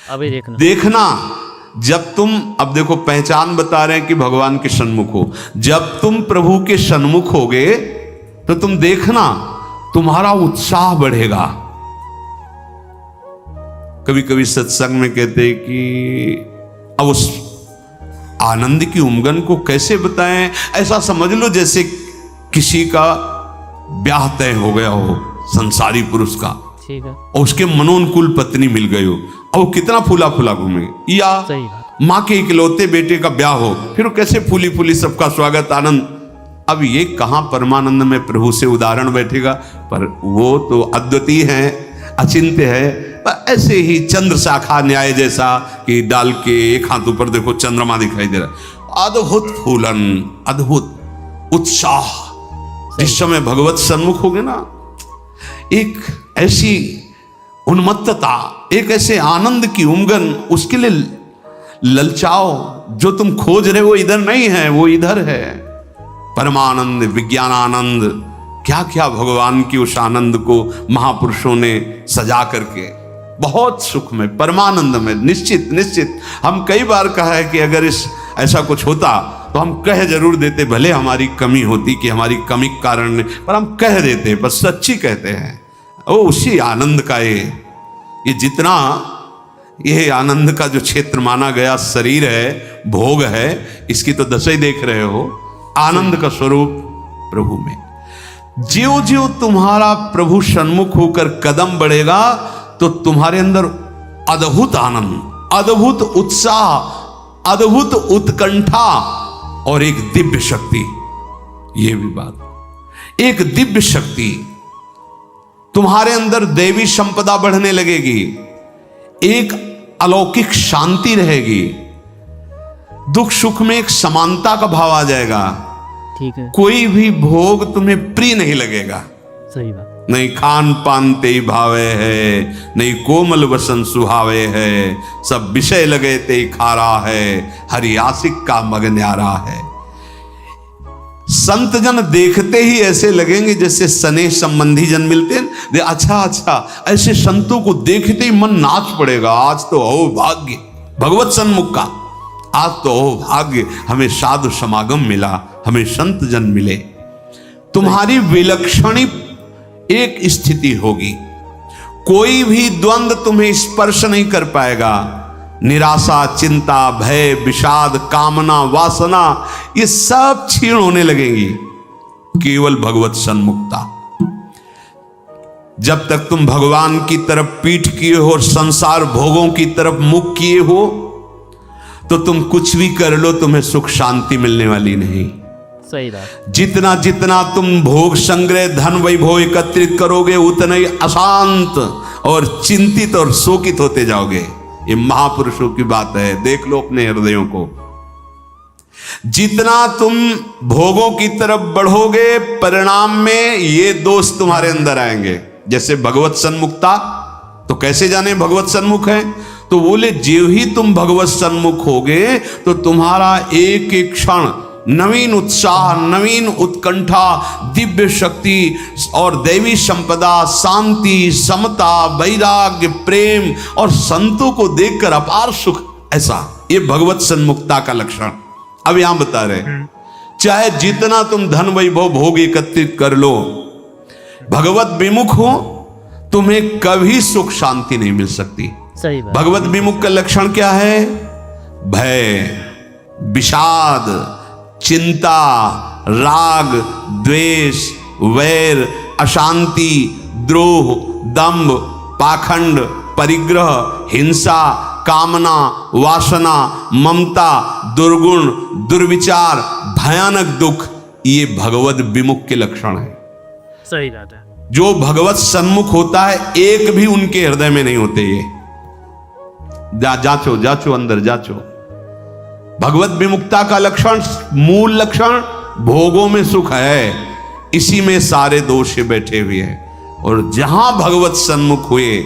अभी देखना देखना जब तुम, अब देखो पहचान बता रहे हैं कि भगवान के सन्मुख हो, जब तुम प्रभु के सन्मुख होगे तो तुम देखना तुम्हारा उत्साह बढ़ेगा। कभी कभी सत्संग में कहते हैं कि अब उस आनंद की उमंगन को कैसे बताएं, ऐसा समझ लो जैसे किसी का ब्याह तय हो गया हो संसारी पुरुष का, ठीक है, और उसके मनोनुकूल पत्नी मिल गई हो, और वो कितना फूला फूला घूमे, या सही बात, माँ के इकलौते बेटे का ब्याह हो, फिर वो कैसे फूली फूली सबका स्वागत आनंद। अब ये कहां परमानंद में प्रभु से उदाहरण बैठेगा, पर वो तो अद्वितीय है, अचिंत्य है। पर ऐसे ही चंद्र शाखा न्याय जैसा कि डाल के एक हाथ ऊपर देखो चंद्रमा दिखाई दे रहा, अद्भुत फूलन, अद्भुत उत्साह। जिस समय भगवत सन्मुख होगे ना, एक ऐसी उन्मत्तता, एक ऐसे आनंद की उमंगन, उसके लिए ललचाओ। जो तुम खोज रहे हो वो इधर नहीं है, वो इधर है। परमानंद, विज्ञानानंद, क्या क्या भगवान की उस आनंद को महापुरुषों ने सजा करके, बहुत सुख में, परमानंद में, निश्चित निश्चित। हम कई बार कहा है कि अगर इस ऐसा कुछ होता तो हम कह जरूर देते, भले हमारी कमी होती कि हमारी कमी के कारण, पर हम कह देते, पर सच्ची कहते हैं। ओ उसी आनंद का ये जितना ये आनंद का जो क्षेत्र माना गया शरीर है, भोग है, इसकी तो दशा ही देख रहे हो। आनंद का स्वरूप प्रभु में, ज्यों ज्यों तुम्हारा प्रभु सन्मुख होकर कदम बढ़ेगा तो तुम्हारे अंदर अद्भुत आनंद, अद्भुत उत्साह, अद्भुत उत्कंठा और एक दिव्य शक्ति, ये भी बात, एक दिव्य शक्ति तुम्हारे अंदर, दैवी संपदा बढ़ने लगेगी, एक अलौकिक शांति रहेगी, दुख सुख में एक समानता का भाव आ जाएगा। ठीक है, कोई भी भोग तुम्हें प्रिय नहीं लगेगा, सही बात, नहीं खान पान ते भावे है, नहीं कोमल वसन सुहावे है, सब विषय लगे ते खारा है, हरि आशिक का मग न्यारा है। संत जन देखते ही ऐसे लगेंगे जैसे स्नेह संबंधी जन मिलते हैं। अच्छा अच्छा, ऐसे संतों को देखते ही मन नाच पड़ेगा, आज तो हो भाग्य भगवत सन्मुख का, आज तो हो भाग्य, हमें साधु समागम मिला, हमें संत जन मिले। तुम्हारी विलक्षण एक स्थिति होगी, कोई भी द्वंद्व तुम्हें स्पर्श नहीं कर पाएगा। निराशा, चिंता, भय, विषाद, कामना, वासना, ये सब क्षीण होने लगेंगी, केवल भगवत सन्मुखता। जब तक तुम भगवान की तरफ पीठ किए हो और संसार भोगों की तरफ मुख किए हो, तो तुम कुछ भी कर लो, तुम्हें सुख शांति मिलने वाली नहीं। सही बात, जितना जितना तुम भोग संग्रह, धन वैभव एकत्रित करोगे, उतना ही अशांत और चिंतित और शोकित होते जाओगे। ये महापुरुषों की बात है, देख लो अपने हृदयों को। जितना तुम भोगों की तरफ बढ़ोगे, परिणाम में ये दोष तुम्हारे अंदर आएंगे। जैसे भगवत सन्मुखता, तो कैसे जाने भगवत सन्मुख है? तो बोले ज्यों ही तुम भगवत सन्मुख होगे तो तुम्हारा एक एक क्षण नवीन उत्साह, नवीन उत्कंठा, दिव्य शक्ति और दैवी संपदा, शांति, समता, वैराग्य, प्रेम और संतों को देखकर अपार सुख, ऐसा ये भगवत सन्मुखता का लक्षण। अब यहां बता रहे, चाहे जितना तुम धन वैभव भोग एकत्रित कर लो, भगवत विमुख हो, तुम्हें कभी सुख शांति नहीं मिल सकती। सही बात, भगवत विमुख का लक्षण क्या है? भय, विषाद, चिंता, राग, द्वेष, वैर, अशांति, द्रोह, दंभ, पाखंड, परिग्रह, हिंसा, कामना, वासना, ममता, दुर्गुण, दुर्विचार, भयानक दुख, ये भगवत विमुख के लक्षण है। सही बात है, जो भगवत सन्मुख होता है, एक भी उनके हृदय में नहीं होते। ये जांचो जांचो, अंदर जांचो। भगवत विमुक्ता का लक्षण, मूल लक्षण भोगों में सुख है, इसी में सारे दोष बैठे हुए हैं। और जहां भगवत सन्मुख हुए,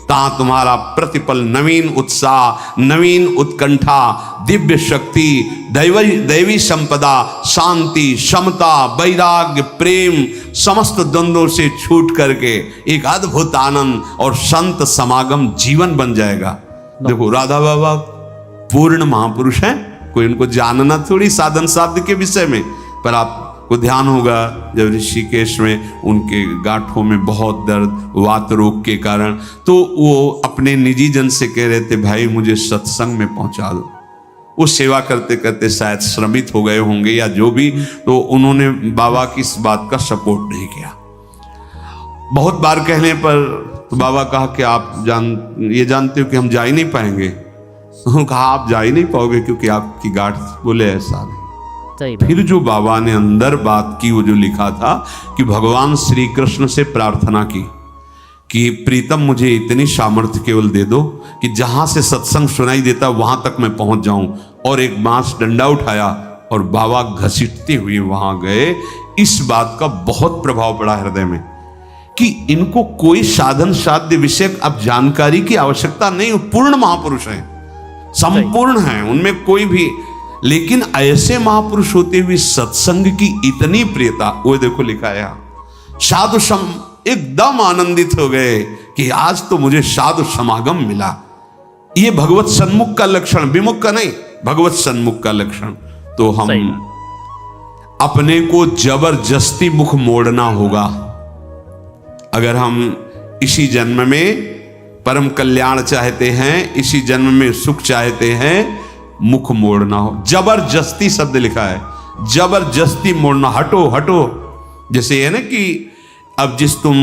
तहां तुम्हारा प्रतिपल नवीन उत्साह, नवीन उत्कंठा, दिव्य शक्ति, दैवी संपदा, शांति, समता, वैराग्य, प्रेम, समस्त द्वंद्वों से छूट करके एक अद्भुत आनंद और संत समागम जीवन बन जाएगा। देखो राधा बाबा पूर्ण महापुरुष हैं, कोई उनको जानना थोड़ी साधन साध्य के विषय में, पर आपको ध्यान होगा जब ऋषिकेश में उनके गांठों में बहुत दर्द वात रोग के कारण, तो वो अपने निजी जन से कह रहे थे भाई मुझे सत्संग में पहुंचा दो। वो सेवा करते करते शायद श्रमित हो गए होंगे या जो भी, तो उन्होंने बाबा की इस बात का सपोर्ट नहीं किया। बहुत बार कहने पर तो बाबा कहा कि आप ये जानते हो कि हम जा ही नहीं पाएंगे। उन्होंने कहा आप जा ही नहीं पाओगे क्योंकि आपकी गांठ, बोले ऐसा नहीं। सही बात। फिर जो बाबा ने अंदर बात की, वो जो लिखा था कि भगवान श्री कृष्ण से प्रार्थना की कि प्रीतम मुझे इतनी सामर्थ्य केवल दे दो कि जहां से सत्संग सुनाई देता वहां तक मैं पहुंच जाऊं, और एक बांस डंडा उठाया और बाबा घसीटते हुए वहां गए। इस बात का बहुत प्रभाव पड़ा हृदय में कि इनको कोई साधन साध्य विषय अब जानकारी की आवश्यकता नहीं, पूर्ण महापुरुष हैं, संपूर्ण हैं, उनमें कोई भी, लेकिन ऐसे महापुरुष होते हुए सत्संग की इतनी प्रियता, वो देखो लिखा है साधु सम, एकदम आनंदित हो गए कि आज तो मुझे साधु समागम मिला। ये भगवत सन्मुख का लक्षण, विमुख का नहीं, भगवत सन्मुख का लक्षण। तो हम अपने को जबरदस्ती मुख मोड़ना होगा। अगर हम इसी जन्म में परम कल्याण चाहते हैं, इसी जन्म में सुख चाहते हैं, मुख मोड़ना हो। जबरदस्ती शब्द लिखा है, जबरदस्ती मोड़ना, हटो हटो। जैसे है ना कि अब जिस तुम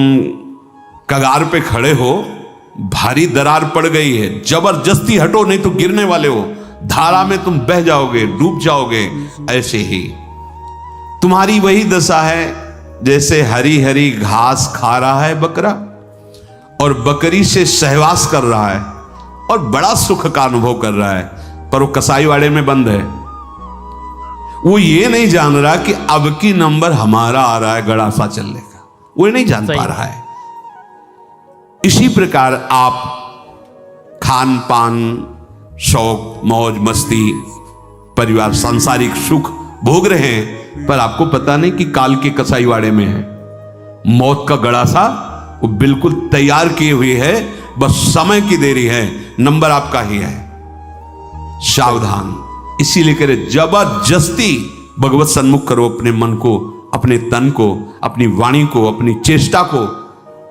कगार पे खड़े हो, भारी दरार पड़ गई है, जबरदस्ती हटो नहीं तो गिरने वाले हो, धारा में तुम बह जाओगे, डूब जाओगे। ऐसे ही तुम्हारी वही दशा है जैसे हरी हरी घास खा रहा है बकरा और बकरी से सहवास कर रहा है और बड़ा सुख का अनुभव कर रहा है, पर वो कसाईवाड़े में बंद है। वो ये नहीं जान रहा कि अब की नंबर हमारा आ रहा है गड़ासा चलने का, वो नहीं जान पा रहा है। इसी प्रकार आप खान पान, शौक, मौज मस्ती, परिवार, सांसारिक सुख भोग रहे हैं, पर आपको पता नहीं कि काल के कसाईवाड़े में है। मौत का गड़ासा वो बिल्कुल तैयार किए हुए है, बस समय की देरी है, नंबर आपका ही है। सावधान। इसीलिए कह रहे जबरदस्ती भगवत सन्मुख करो अपने मन को, अपने तन को, अपनी वाणी को, अपनी चेष्टा को।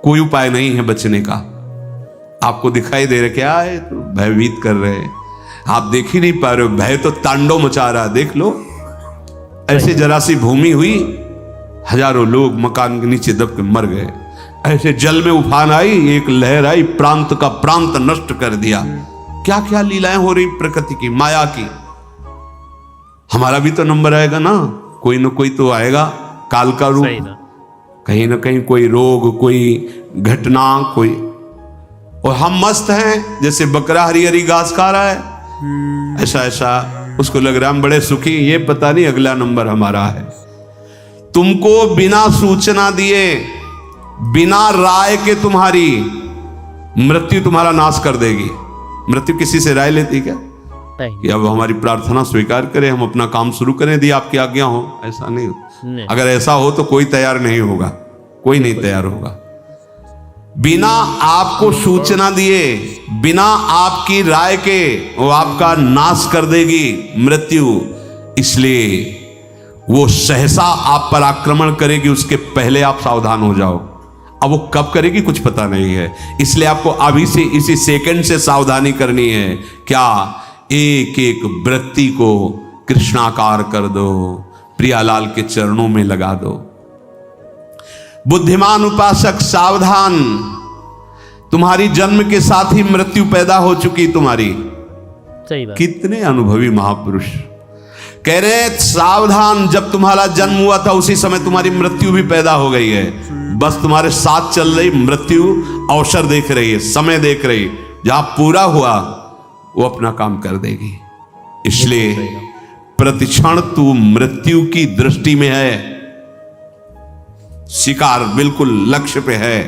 कोई उपाय नहीं है बचने का। आपको दिखाई दे रहा क्या है, तो भयभीत कर रहे हैं, आप देख ही नहीं पा रहे हो, भय तो तांडव मचा रहा है। देख लो, ऐसे जरा सी भूमि हुई, हजारों लोग मकान के नीचे दब के मर गए। ऐसे जल में उफान आई, एक लहर आई, प्रांत का प्रांत नष्ट कर दिया। क्या क्या लीलाएं हो रही प्रकृति की, माया की। हमारा भी तो नंबर आएगा ना कोई तो आएगा, काल का रूप, कहीं ना कहीं कोई रोग, कोई घटना, कोई, और हम मस्त हैं जैसे बकरा हरी हरी घास खा रहा है, ऐसा ऐसा उसको लग रहा है हम बड़े सुखी, ये पता नहीं अगला नंबर हमारा है। तुमको बिना सूचना दिए, बिना राय के तुम्हारी मृत्यु तुम्हारा नाश कर देगी। मृत्यु किसी से राय लेती क्या कि अब हमारी प्रार्थना स्वीकार करें, हम अपना काम शुरू करें, यदि आपकी आज्ञा हो? ऐसा नहीं। अगर ऐसा हो तो कोई तैयार नहीं होगा, कोई नहीं तैयार होगा। बिना आपको सूचना दिए, बिना आपकी राय के वो आपका नाश कर देगी मृत्यु। इसलिए वो सहसा आप पर आक्रमण करेगी, उसके पहले आप सावधान हो जाओ। अब वो कब करेगी कुछ पता नहीं है, इसलिए आपको अभी से, इसी सेकंड से सावधानी करनी है। क्या? एक एक वृत्ति को कृष्णाकार कर दो, प्रियालाल के चरणों में लगा दो। बुद्धिमान उपासक सावधान, तुम्हारी जन्म के साथ ही मृत्यु पैदा हो चुकी तुम्हारी। सही बात। कितने अनुभवी महापुरुष कह रहे सावधान, जब तुम्हारा जन्म हुआ था उसी समय तुम्हारी मृत्यु भी पैदा हो गई है। बस तुम्हारे साथ चल रही मृत्यु अवसर देख रही है, समय देख रही, जहां पूरा हुआ वो अपना काम कर देगी। इसलिए प्रतिक्षण तू मृत्यु की दृष्टि में है, शिकार बिल्कुल लक्ष्य पे है।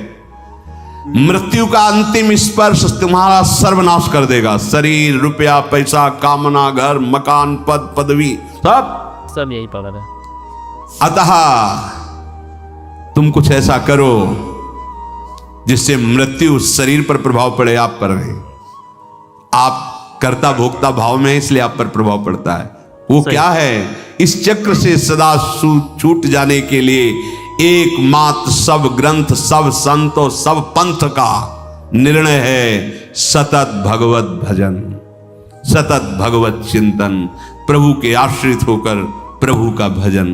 मृत्यु का अंतिम स्पर्श तुम्हारा सर्वनाश कर देगा। शरीर, रुपया, पैसा, कामना, घर, मकान, पद, पदवी, सब यही पावर है। अतः तुम कुछ ऐसा करो जिससे मृत्यु शरीर पर प्रभाव पड़े, आप पर नहीं। आप कर्ता भोक्ता भाव में, इसलिए आप पर प्रभाव पड़ता है। वो क्या है? इस चक्र से सदा छूट जाने के लिए एकमात्र सब ग्रंथ, सब संतों, सब पंथ का निर्णय है सतत भगवत भजन, सतत भगवत चिंतन, प्रभु के आश्रित होकर प्रभु का भजन।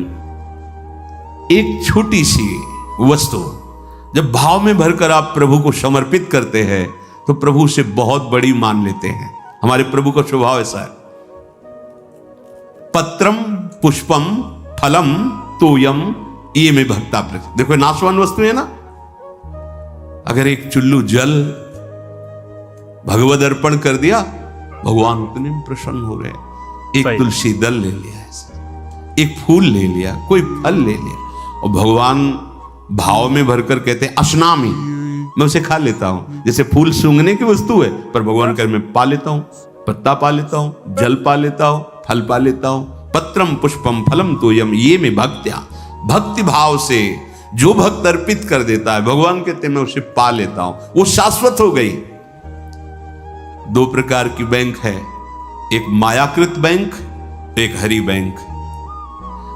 एक छोटी सी वस्तु जब भाव में भरकर आप प्रभु को समर्पित करते हैं तो प्रभु से बहुत बड़ी मान लेते हैं। हमारे प्रभु का स्वभाव ऐसा है, पत्रम पुष्पम फलम तोयम ये में भक्ता प्रति। देखो नाशवान वस्तु है ना, अगर एक चुल्लू जल भगवद अर्पण कर दिया, भगवान उतने में प्रसन्न हो गए। एक तुलसी दल ले लिया, एक फूल ले लिया, कोई फल ले लिया, और भगवान भाव में भरकर कहते हैं अश्नामी, मैं उसे खा लेता हूं। जैसे फूल सूंघने की वस्तु है, पर भगवान कह मैं पा लेता हूं, पत्ता पा लेता हूं, जल पा लेता हूं, फल पा लेता हूं। पत्रम पुष्पम फलम तोयम ये में भक्त्या, भक्ति भाव से जो भक्त अर्पित कर देता है, भगवान कहते मैं उसे पा लेता हूं, वो शाश्वत हो गई। दो प्रकार की बैंक है, एक मायाकृत बैंक, एक हरि बैंक।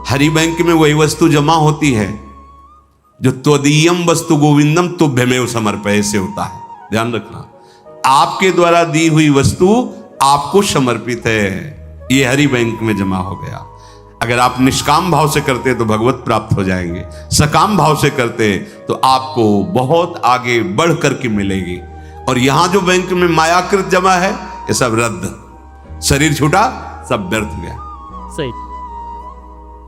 हरि बैंक में वही वस्तु जमा होती है जो त्वदीयम वस्तु गोविंदम तुभ्यमेव समर्पय से होता है। ध्यान रखना, आपके द्वारा दी हुई वस्तु आपको समर्पित है, ये हरि बैंक में जमा हो गया। अगर आप निष्काम भाव से करते तो भगवत प्राप्त हो जाएंगे, सकाम भाव से करते तो आपको बहुत आगे बढ़ करके मिलेगी। और यहां जो बैंक में मायाकृत जमा है ये सब रद्द, शरीर छूटा, सब व्यर्थ गया। सही।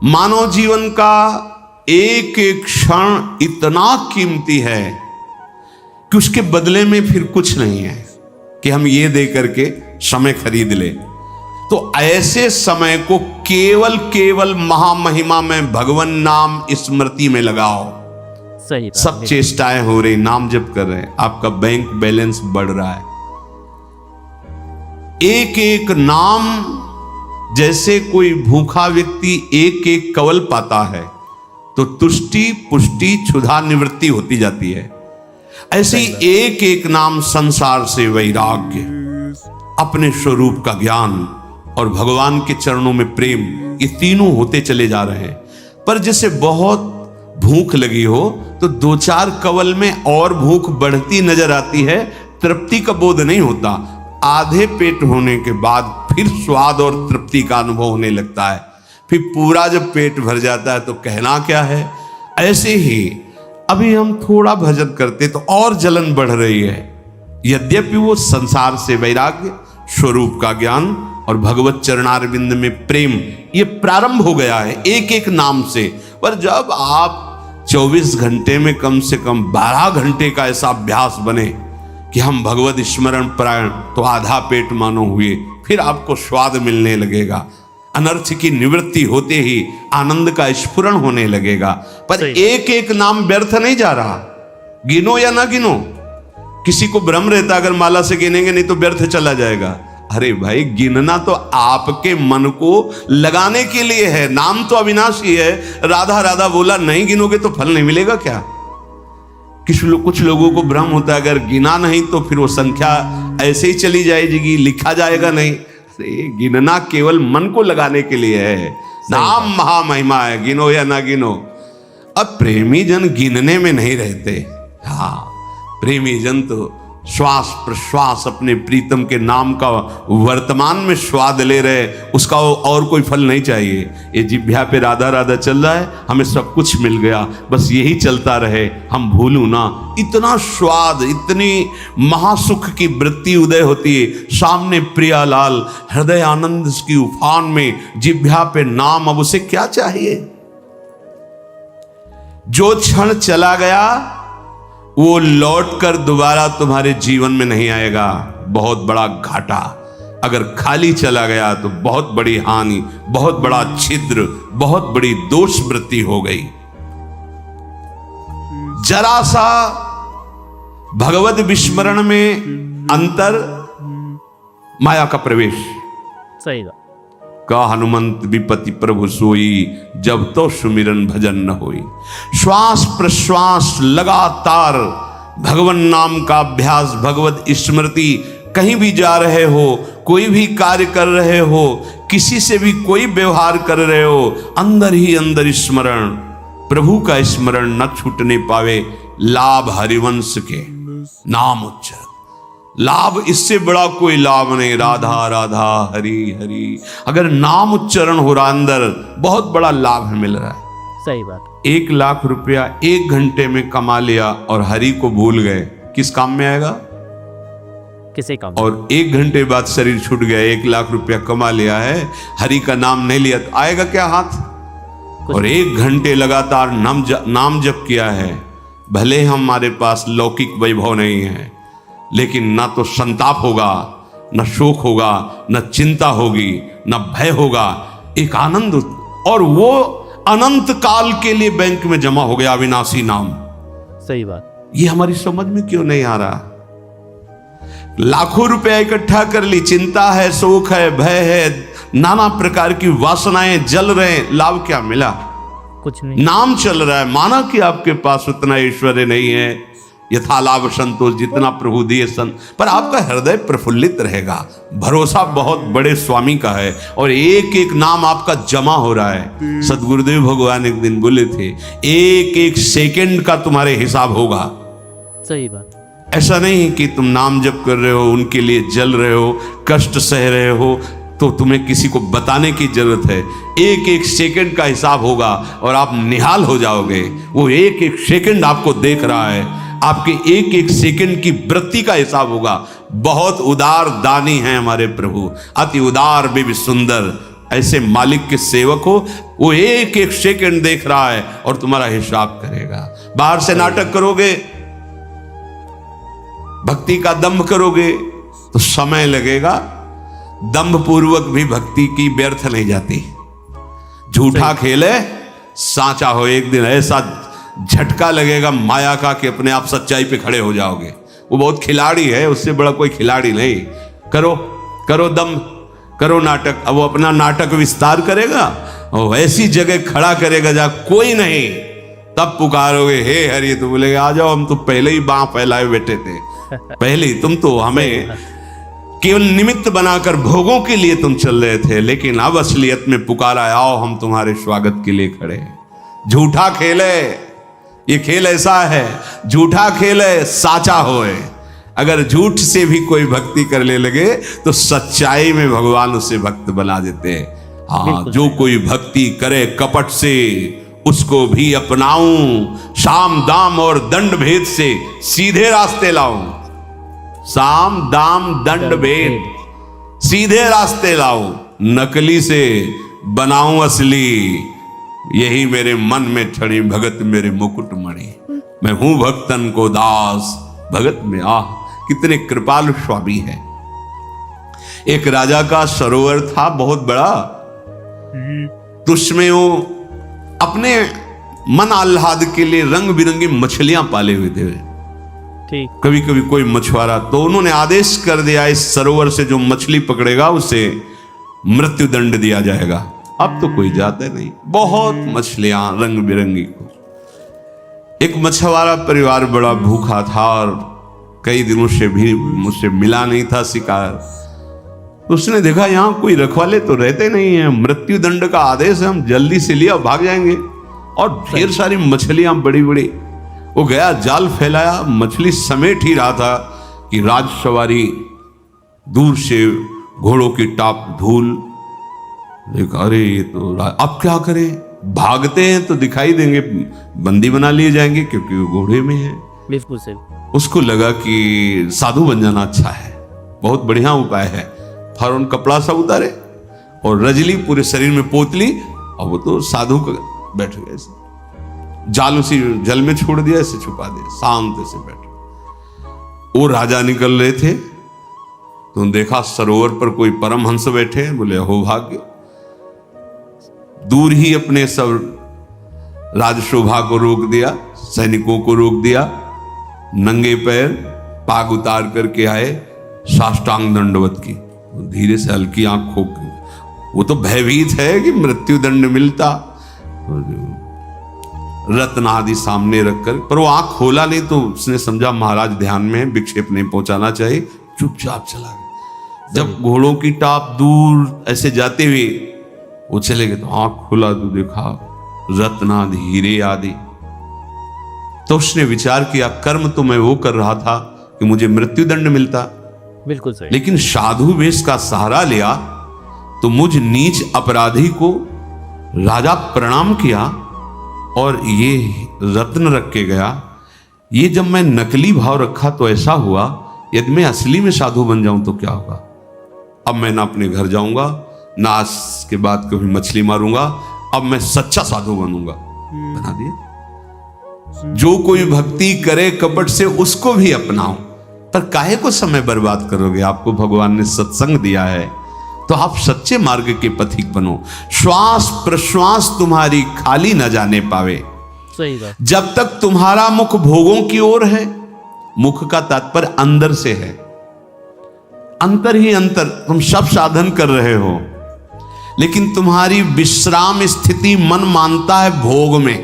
मानव जीवन का एक एक क्षण इतना कीमती है कि उसके बदले में फिर कुछ नहीं है कि हम ये दे करके समय खरीद ले। तो ऐसे समय को केवल केवल महामहिमा में भगवान नाम स्मृति में लगाओ। सही। सब चेष्टाएं हो रही, नाम जप कर रहे हैं, आपका बैंक बैलेंस बढ़ रहा है। एक एक नाम, जैसे कोई भूखा व्यक्ति एक एक कवल पाता है तो तुष्टि पुष्टि क्षुधा निवृत्ति होती जाती है, ऐसे ही एक एक नाम संसार से वैराग्य, अपने स्वरूप का ज्ञान और भगवान के चरणों में प्रेम, ये तीनों होते चले जा रहे हैं। पर जैसे बहुत भूख लगी हो तो दो चार कवल में और भूख बढ़ती नजर आती है, तृप्ति का बोध नहीं होता। आधे पेट होने के बाद फिर स्वाद और तृप्ति का अनुभव होने लगता है, फिर पूरा जब पेट भर जाता है तो कहना क्या है। ऐसे ही अभी हम थोड़ा भजन करते तो और जलन बढ़ रही है, यद्यपि वो संसार से वैराग्य, स्वरूप का ज्ञान और भगवत चरणारविंद में प्रेम ये प्रारंभ हो गया है एक एक नाम से। पर जब आप 24 घंटे में कम से कम 12 घंटे का ऐसा अभ्यास बने कि हम भगवत स्मरण परायण, तो आधा पेट मानो हुए, फिर आपको स्वाद मिलने लगेगा, अनर्थ की निवृत्ति होते ही आनंद का स्फुरण होने लगेगा। पर एक एक नाम व्यर्थ नहीं जा रहा, गिनो या ना गिनो। किसी को भ्रम रहता अगर माला से गिनेंगे नहीं तो व्यर्थ चला जाएगा। अरे भाई, गिनना तो आपके मन को लगाने के लिए है, नाम तो अविनाशी है। राधा राधा बोला, नहीं गिनोगे तो फल नहीं मिलेगा क्या? कुछ लोगों को भ्रम होता है अगर गिना नहीं तो फिर वो संख्या ऐसे ही चली जाएगी, लिखा जाएगा नहीं। गिनना केवल मन को लगाने के लिए है, नाम महामहिमा है, गिनो या ना गिनो। अब प्रेमी जन गिनने में नहीं रहते। हाँ, प्रेमी जन तो श्वास प्रश्वास अपने प्रीतम के नाम का वर्तमान में स्वाद ले रहे, उसका और कोई फल नहीं चाहिए। ये जिह्वा पे राधा राधा चल रहा है, हमें सब कुछ मिल गया, बस यही चलता रहे, हम भूलूं ना। इतना स्वाद, इतनी महासुख की वृत्ति उदय होती है, सामने प्रियालाल हृदय आनंद की उफान में, जिह्वा पे नाम, अब उसे क्या चाहिए? जो क्षण चला गया वो लौटकर दोबारा तुम्हारे जीवन में नहीं आएगा, बहुत बड़ा घाटा। अगर खाली चला गया तो बहुत बड़ी हानि, बहुत बड़ा छिद्र, बहुत बड़ी दोष वृत्ति हो गई। जरा सा भगवत विस्मरण में अंतर, माया का प्रवेश। सही का हनुमंत विपति प्रभु सोई, जब तो सुमिरन भजन न होई। श्वास प्रश्वास लगातार भगवान नाम का अभ्यास, भगवत स्मृति कहीं भी जा रहे हो, कोई भी कार्य कर रहे हो, किसी से भी कोई व्यवहार कर रहे हो, अंदर ही अंदर स्मरण, प्रभु का स्मरण न छूटने पावे। लाभ हरिवंश के नाम उच्चारण, लाभ इससे बड़ा कोई लाभ नहीं। राधा राधा हरि हरि, अगर नाम उच्चारण हो रहा अंदर, बहुत बड़ा लाभ मिल रहा है। सही बात। 1 लाख रुपया 1 घंटे में कमा लिया और हरि को भूल गए, किस काम में आएगा? किसी काम। और 1 घंटे बाद शरीर छूट गया, 1 लाख रुपया कमा लिया है, हरि का नाम नहीं लिया, तो आएगा क्या हाथ? और 1 घंटे लगातार नाम जप किया है, भले हमारे पास लौकिक वैभव नहीं है, लेकिन ना तो संताप होगा, न शोक होगा, न चिंता होगी, न भय होगा, एक आनंद, और वो अनंत काल के लिए बैंक में जमा हो गया अविनाशी नाम। सही बात। ये हमारी समझ में क्यों नहीं आ रहा? लाखों रुपया इकट्ठा कर ली, चिंता है, शोक है, भय है, नाना प्रकार की वासनाएं जल रहे, लाभ क्या मिला? कुछ नहीं। नाम चल रहा है, माना कि आपके पास उतना ऐश्वर्य नहीं है, यथा लाभ संतोष जितना प्रभु दिए संत, पर आपका हृदय प्रफुल्लित रहेगा, भरोसा बहुत बड़े स्वामी का है, और एक एक नाम आपका जमा हो रहा है। सदगुरुदेव भगवान एक दिन बोले थे, एक एक सेकंड का तुम्हारे हिसाब होगा। सही बात। ऐसा नहीं कि तुम नाम जप कर रहे हो, उनके लिए जल रहे हो, कष्ट सह रहे हो, तो तुम्हें किसी को बताने की जरूरत है। एक एक सेकंड का हिसाब होगा और आप निहाल हो जाओगे। वो एक एक सेकंड आपको देख रहा है, आपके एक एक सेकंड की वृत्ति का हिसाब होगा। बहुत उदार दानी हैं हमारे प्रभु, अति उदार भी सुंदर। ऐसे मालिक के सेवक हो, वो एक एक सेकंड देख रहा है और तुम्हारा हिसाब करेगा। बाहर से नाटक करोगे, भक्ति का दंभ करोगे तो समय लगेगा, दंभ पूर्वक भी भक्ति की व्यर्थ नहीं जाती। झूठा खेले साचा हो, एक दिन ऐसा झटका लगेगा माया का कि अपने आप सच्चाई पे खड़े हो जाओगे। वो बहुत खिलाड़ी है, उससे बड़ा कोई खिलाड़ी नहीं। करो करो दंभ, करो नाटक। अब वो अपना नाटक विस्तार करेगा और ऐसी जगह खड़ा करेगा जहां कोई नहीं, तब पुकारोगे हे हरि, तो बोलेगा आ जाओ, हम तो पहले ही बांह फैलाए बैठे थे, पहले ही तुम तो हमें केवल निमित्त बनाकर भोगों के लिए तुम चल रहे थे, लेकिन अब असलियत में पुकारा, आओ हम तुम्हारे स्वागत के लिए खड़े हैं। झूठा खेले, ये खेल ऐसा है, झूठा खेले साचा होए। अगर झूठ से भी कोई भक्ति करने लगे तो सच्चाई में भगवान उसे भक्त बना देते हैं। हाँ, जो कोई भक्ति करे कपट से, उसको भी अपनाऊं, साम दाम और दंड भेद से सीधे रास्ते लाऊं। साम दाम दंड भेद, सीधे रास्ते लाओ, नकली से बनाऊं असली। यही मेरे मन में छड़ी भगत मेरे मुकुट मणि, मैं हूं भक्तन को दास, भगत में आह। कितने कृपालु स्वामी है। एक राजा का सरोवर था बहुत बड़ा, तो उसमें वो अपने मन आह्लाद के लिए रंग बिरंगी मछलियां पाले हुए थे। कभी कभी कोई मछुआरा, तो उन्होंने आदेश कर दिया इस सरोवर से जो मछली पकड़ेगा उसे मृत्यु दंड दिया जाएगा। अब तो कोई जाता नहीं, बहुत मछलियां रंग बिरंगी को। एक मछुआरा परिवार बड़ा भूखा था और कई दिनों से भी मुझसे मिला नहीं था शिकार। तो उसने देखा यहां कोई रखवाले तो रहते नहीं है, मृत्यु दंड का आदेश है, हम जल्दी से लिया भाग जाएंगे। और ढेर सारी मछलियां बड़ी बड़ी, वो गया जाल फैलाया, मछली समेट ही रहा था कि राजसवारी दूर से घोड़ों की टाप धूल। देखा अरे ये तो अब क्या करें, भागते हैं तो दिखाई देंगे, बंदी बना लिए जाएंगे क्योंकि वो घोड़े में है। बिल्कुल सही। उसको उसको लगा कि साधु बन जाना अच्छा है, बहुत बढ़िया उपाय है। फौरन कपड़ा सा उतारे और रजली पूरे शरीर में पोतली, और वो तो साधु को बैठ गए, जाल उसी जल में छोड़ दिया, ऐसे छुपा दिया, शांत से बैठे। वो राजा निकल रहे थे तो देखा सरोवर पर कोई परमहंस बैठे हैं, बोले हो भाग्य। दूर ही अपने सब राजशोभा को रोक दिया, सैनिकों को रोक दिया, नंगे पैर पाग उतार करके आए, साष्टांग दंडवत की, धीरे से हल्की आंख खोल के। वो तो भयभीत है कि मृत्यु दंड मिलता, रत्न आदि सामने रखकर, पर वो आंख खोला नहीं तो उसने समझा महाराज ध्यान में है, विक्षेप नहीं पहुंचाना चाहिए, चुपचाप चला गया। जब घोड़ों की टाप दूर ऐसे जाते हुए वो चले गए तो आंख खुला तो देखा रत्नादि हीरे आदि। तो उसने विचार किया कर्म तो मैं वो कर रहा था कि मुझे मृत्युदंड मिलता, बिल्कुल सही। लेकिन साधु वेश का सहारा लिया तो मुझ नीच अपराधी को राजा प्रणाम किया और ये रत्न रख के गया। ये जब मैं नकली भाव रखा तो ऐसा हुआ, यदि मैं असली में साधु बन जाऊं तो क्या होगा। अब मैं ना अपने घर जाऊंगा, ना आज के बाद कभी मछली मारूंगा, अब मैं सच्चा साधु बनूंगा। बना दिया। जो कोई भक्ति करे कपट से उसको भी अपनाओ, पर काहे को समय बर्बाद करोगे। आपको भगवान ने सत्संग दिया है तो आप सच्चे मार्ग के पथिक बनो। श्वास प्रश्वास तुम्हारी खाली न जाने पावे। सही बात। जब तक तुम्हारा मुख भोगों की ओर है, मुख का तात्पर्य अंदर से है, अंतर ही अंतर। तुम सब साधन कर रहे हो लेकिन तुम्हारी विश्राम स्थिति मन मानता है भोग में।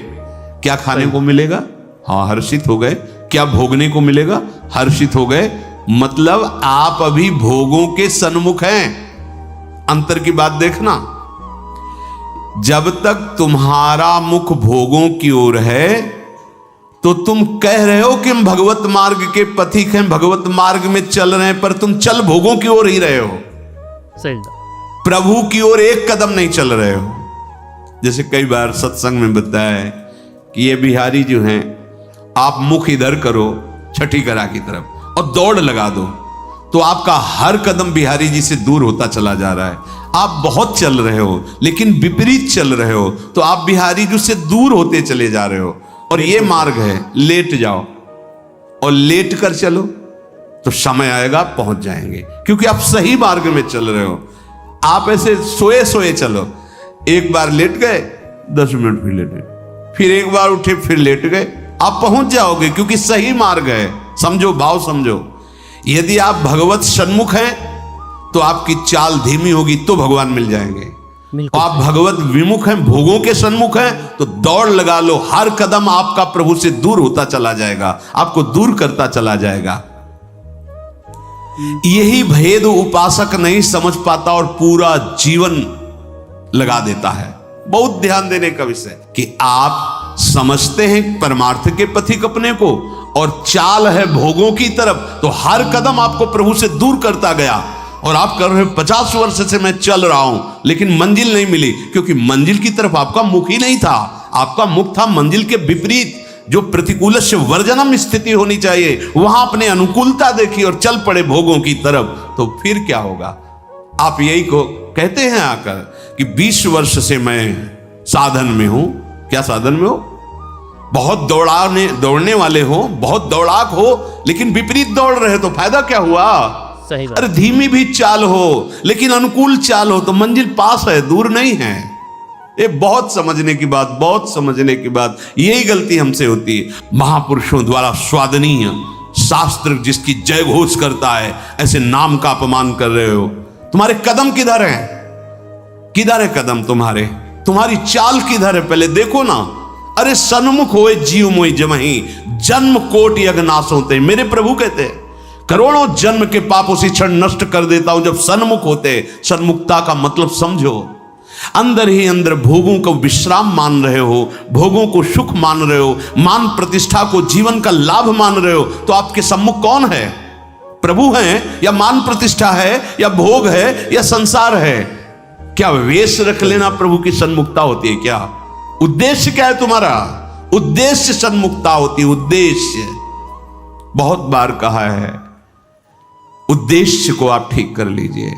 क्या खाने को मिलेगा, हाँ हर्षित हो गए। क्या भोगने को मिलेगा, हर्षित हो गए। मतलब आप अभी भोगों के सन्मुख हैं। अंतर की बात देखना। जब तक तुम्हारा मुख भोगों की ओर है तो तुम कह रहे हो कि हम भगवत मार्ग के पथिक हैं, भगवत मार्ग में चल रहे हैं, पर तुम चल भोगों की ओर ही रहे हो। सही। प्रभु की ओर एक कदम नहीं चल रहे हो। जैसे कई बार सत्संग में बताया है कि ये बिहारी जो हैं, आप मुख इधर करो छठी करा की तरफ और दौड़ लगा दो तो आपका हर कदम बिहारी जी से दूर होता चला जा रहा है। आप बहुत चल रहे हो लेकिन विपरीत चल रहे हो तो आप बिहारी जी से दूर होते चले जा रहे हो। और ये मार्ग है, लेट जाओ और लेट कर चलो तो समय आएगा पहुंच जाएंगे, क्योंकि आप सही मार्ग में चल रहे हो। आप ऐसे सोए सोए चलो, एक बार लेट गए 10 मिनट फिर लेटे, फिर एक बार उठे फिर लेट गए, आप पहुंच जाओगे क्योंकि सही मार्ग है। समझो, भाव समझो। यदि आप भगवत सन्मुख हैं तो आपकी चाल धीमी होगी तो भगवान मिल जाएंगे। आप भगवत विमुख हैं, भोगों के सन्मुख हैं तो दौड़ लगा लो। हर कदम आपका प्रभु से दूर होता चला जाएगा, आपको दूर करता चला जाएगा। यही भेद उपासक नहीं समझ पाता और पूरा जीवन लगा देता है। बहुत ध्यान देने का विषय कि आप समझते हैं परमार्थ के पथिक अपने को और चाल है भोगों की तरफ, तो हर कदम आपको प्रभु से दूर करता गया। और आप कर रहे 50 वर्ष से मैं चल रहा हूं लेकिन मंजिल नहीं मिली, क्योंकि मंजिल की तरफ आपका मुख ही नहीं था। आपका मुख था मंजिल के विपरीत। जो प्रतिकूल से वर्जनम स्थिति होनी चाहिए वहां अपने अनुकूलता देखी और चल पड़े भोगों की तरफ, तो फिर क्या होगा। आप यही को कहते हैं आकर कि 20 वर्ष से मैं साधन में हूं। क्या साधन में हो? बहुत दौड़ने वाले हो, बहुत दौड़ाक हो, लेकिन विपरीत दौड़ रहे तो फायदा क्या हुआ। सही बात। अरे धीमी भी चाल हो लेकिन अनुकूल चाल हो तो मंजिल पास है, दूर नहीं है। ये बहुत समझने की बात, बहुत समझने की बात। यही गलती हमसे होती है। महापुरुषों द्वारा स्वादनीय शास्त्र जिसकी जय घोष करता है, ऐसे नाम का अपमान कर रहे हो। तुम्हारे कदम किधर हैं? किधर है कदम तुम्हारे? तुम्हारी चाल किधर है? पहले देखो ना। अरे सन्मुख होए जीव मोहि जमहि, जन्म कोट यज्ञ नाश होते। मेरे प्रभु कहते हैं करोड़ों जन्म के पाप उसी क्षण नष्ट कर देता हूं जब सन्मुख होते। सन्मुखता का मतलब समझो। अंदर ही अंदर भोगों को विश्राम मान रहे हो, भोगों को सुख मान रहे हो, मान प्रतिष्ठा को जीवन का लाभ मान रहे हो, तो आपके सम्मुख कौन है? प्रभु हैं या मान प्रतिष्ठा है या भोग है या संसार है? क्या वेश रख लेना प्रभु की सन्मुखता होती है? क्या उद्देश्य क्या है तुम्हारा? उद्देश्य सन्मुखता होती है। उद्देश्य बहुत बार कहा है, उद्देश्य को आप ठीक कर लीजिए।